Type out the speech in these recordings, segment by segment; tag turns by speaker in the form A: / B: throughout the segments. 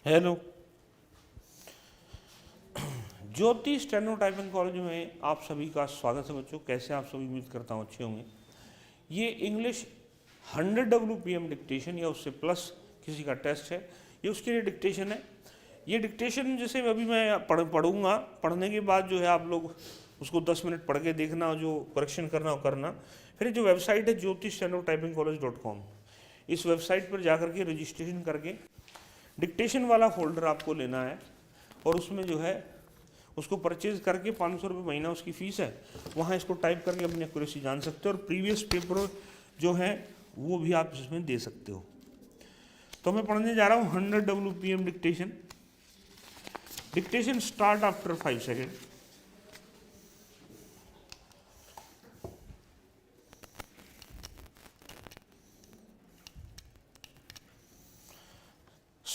A: Hello, ज्योति steno typing college में आप सभी का स्वागत है बच्चों। कैसे आप सभी, उम्मीद करता हूँ अच्छे होंगे। ये इंग्लिश 100 WPM डिक्टेशन या उससे प्लस किसी का टेस्ट है, ये उसके लिए डिक्टेशन है। ये डिक्टेशन जैसे अभी मैं पढ़ूंगा, पढ़ने के बाद जो है आप लोग उसको 10 मिनट पढ़ के देखना, जो करेक्शन करना हो करना। फिर जो वेबसाइट है ज्योति स्टेनो टाइपिंग कॉलेज.com, इस वेबसाइट पर जाकर के रजिस्ट्रेशन करके डिक्टेशन वाला फोल्डर आपको लेना है और उसमें जो है उसको परचेज करके 500 रुपये महीना उसकी फ़ीस है, वहाँ इसको टाइप करके अपनी एक्यूरेसी जान सकते हो और प्रीवियस पेपर जो है वो भी आप इसमें दे सकते हो। तो मैं पढ़ने जा रहा हूँ 100 WPM dictation. Dictation start after 5 second.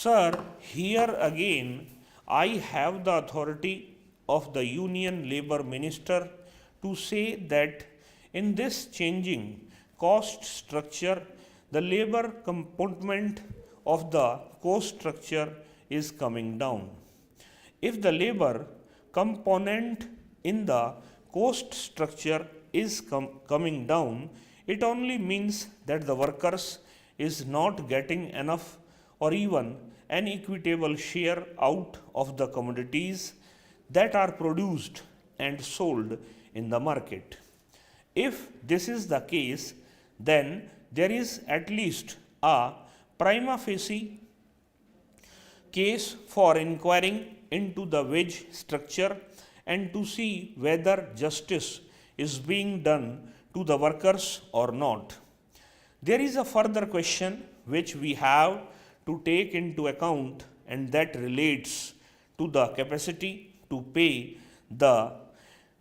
A: Sir, here again I have the authority of the Union Labour Minister to say that in this changing cost structure, the labour component of the cost structure is coming down. If the labour component in the cost structure is coming down, it only means that the workers is not getting enough or even an equitable share out of the commodities that are produced and sold in the market. If this is the case, then there is at least a prima facie case for inquiring into the wage structure and to see whether justice is being done to the workers or not. There is a further question which we have to take into account, and that relates to the capacity to pay, the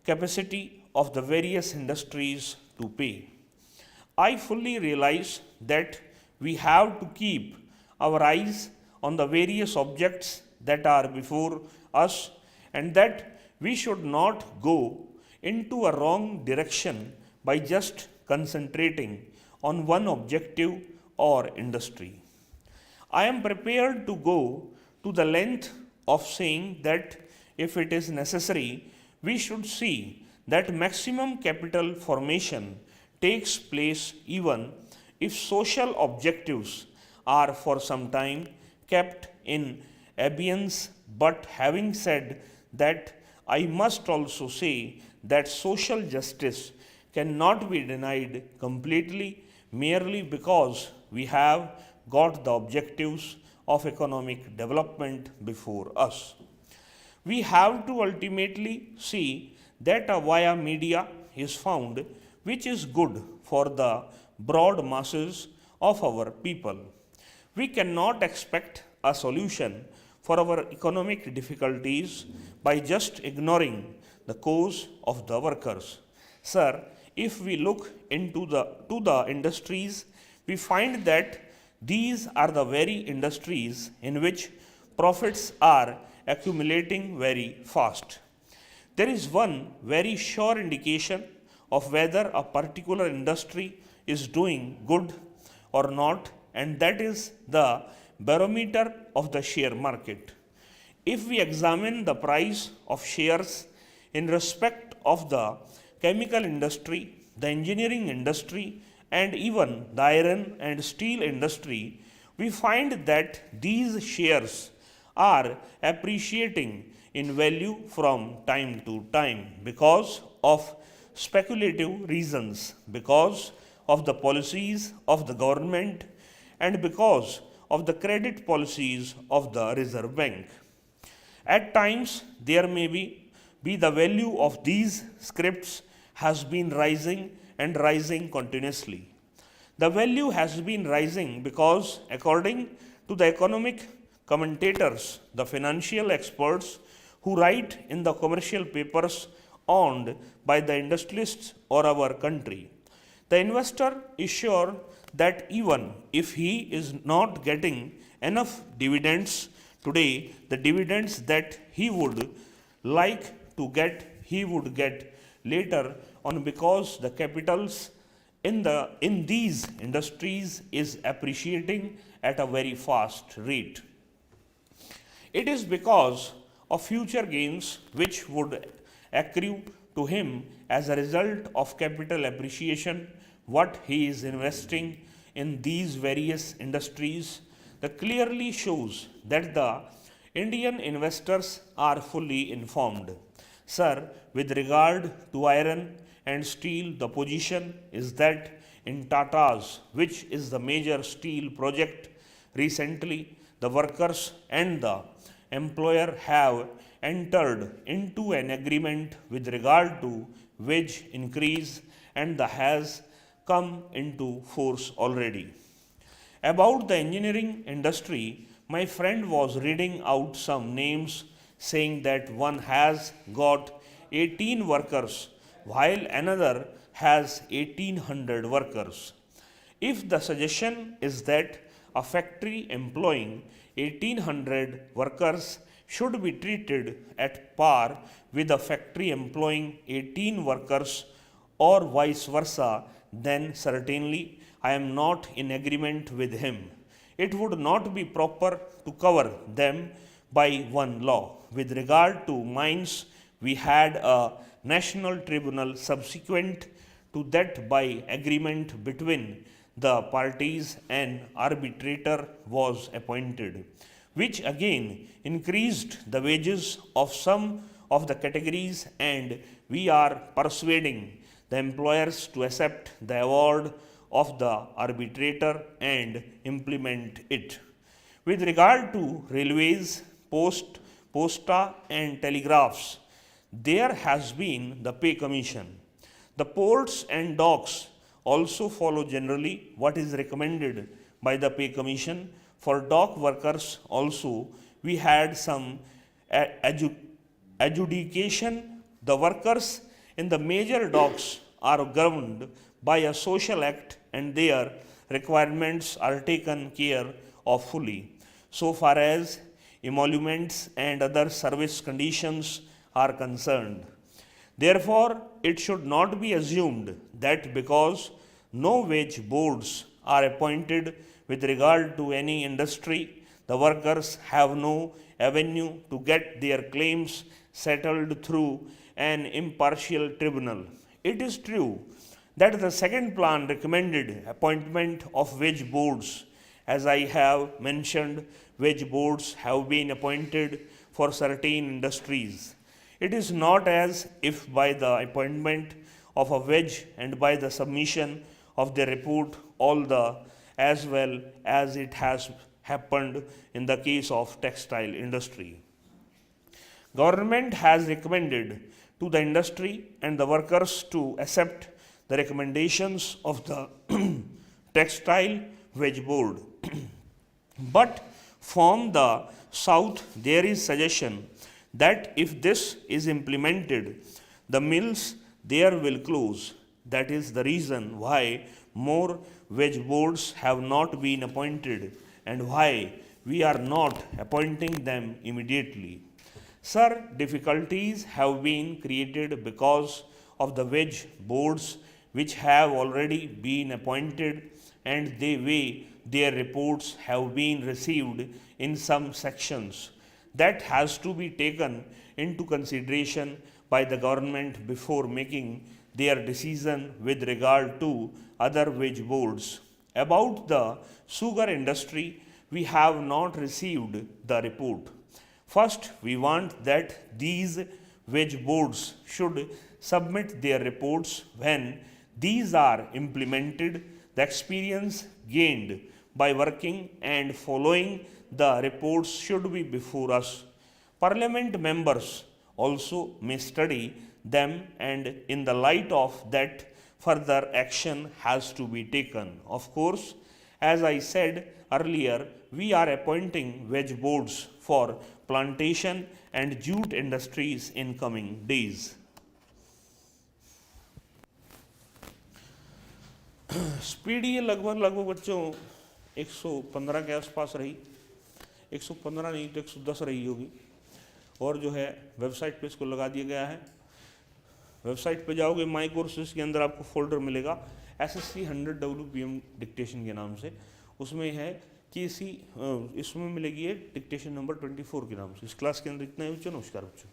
A: capacity of the various industries to pay. I fully realize that we have to keep our eyes on the various objects that are before us and that we should not go into a wrong direction by just concentrating on one objective or industry. I am prepared to go to the length of saying that if it is necessary, we should see that maximum capital formation takes place even if social objectives are for some time kept in abeyance. But having said that, I must also say that social justice cannot be denied completely merely because we have got the objectives of economic development before us. We have to ultimately see that a via media is found which is good for the broad masses of our people. We cannot expect a solution for our economic difficulties by just ignoring the cause of the workers. Sir, if we look into the industries, we find that these are the very industries in which profits are accumulating very fast. There is one very sure indication of whether a particular industry is doing good or not, and that is the barometer of the share market. If we examine the price of shares in respect of the chemical industry, the engineering industry, and even the iron and steel industry, we find that these shares are appreciating in value from time to time because of speculative reasons, because of the policies of the government, and because of the credit policies of the Reserve Bank. At times, there may be the value of these scripts has been rising and rising continuously. The value has been rising because, according to the economic commentators, the financial experts who write in the commercial papers owned by the industrialists or our country, the investor is sure that even if he is not getting enough dividends today, the dividends that he would like to get, he would get later on because the capitals in these industries is appreciating at a very fast rate. It is because of future gains which would accrue to him as a result of capital appreciation what he is investing in these various industries that clearly shows that the Indian investors are fully informed. Sir, with regard to iron and steel, the position is that in Tata's, which is the major steel project, recently the workers and the employer have entered into an agreement with regard to wage increase and the has come into force already. About the engineering industry, my friend was reading out some names saying that one has got 18 workers while another has 1800 workers. If the suggestion is that a factory employing 1800 workers should be treated at par with a factory employing 18 workers or vice versa, then certainly I am not in agreement with him. It would not be proper to cover them by one law. With regard to mines, we had a national tribunal subsequent to that by agreement between the parties an arbitrator was appointed, which again increased the wages of some of the categories, and we are persuading the employers to accept the award of the arbitrator and implement it. With regard to railways, posta and telegraphs, there has been the pay commission. The ports and docks also follow generally what is recommended by the pay commission. For dock workers also, we had some adjudication. The workers in the major docks are governed by a social act and their requirements are taken care of fully. So far as emoluments and other service conditions are concerned. Therefore, it should not be assumed that because no wage boards are appointed with regard to any industry, the workers have no avenue to get their claims settled through an impartial tribunal. It is true that the second plan recommended appointment of wage boards. As I have mentioned, wage boards have been appointed for certain industries. It is not as if by the appointment of a wage and by the submission of the report all the as well as it has happened in the case of textile industry. Government has recommended to the industry and the workers to accept the recommendations of the textile wage board. But from the south there is suggestion that if this is implemented, the mills there will close. That is the reason why more wage boards have not been appointed and why we are not appointing them immediately. Sir, difficulties have been created because of the wage boards which have already been appointed and the way their reports have been received in some sections. That has to be taken into consideration by the government before making their decision with regard to other wage boards. About the sugar industry, we have not received the report. First, we want that these wage boards should submit their reports. When these are implemented, the experience gained by working and following the reports should be before us. Parliament members also may study them, and in the light of that, further action has to be taken. Of course, as I said earlier, we are appointing wage boards for plantation and jute industries in coming days. Speed ये लगभग बच्चों 115 के आसपास रही, 115 नहीं तो 110 रही होगी, और जो है वेबसाइट पे इसको लगा दिया गया है। वेबसाइट पे जाओगे, माई कोर्सेज के अंदर आपको फोल्डर मिलेगा SSC 100 WPM डिक्टेशन के नाम से, उसमें है कि इसमें मिलेगी है डिक्टेशन नंबर 24 के नाम से। इस क्लास के अंदर इतना है बच्चों। नमस्कार बच्चों।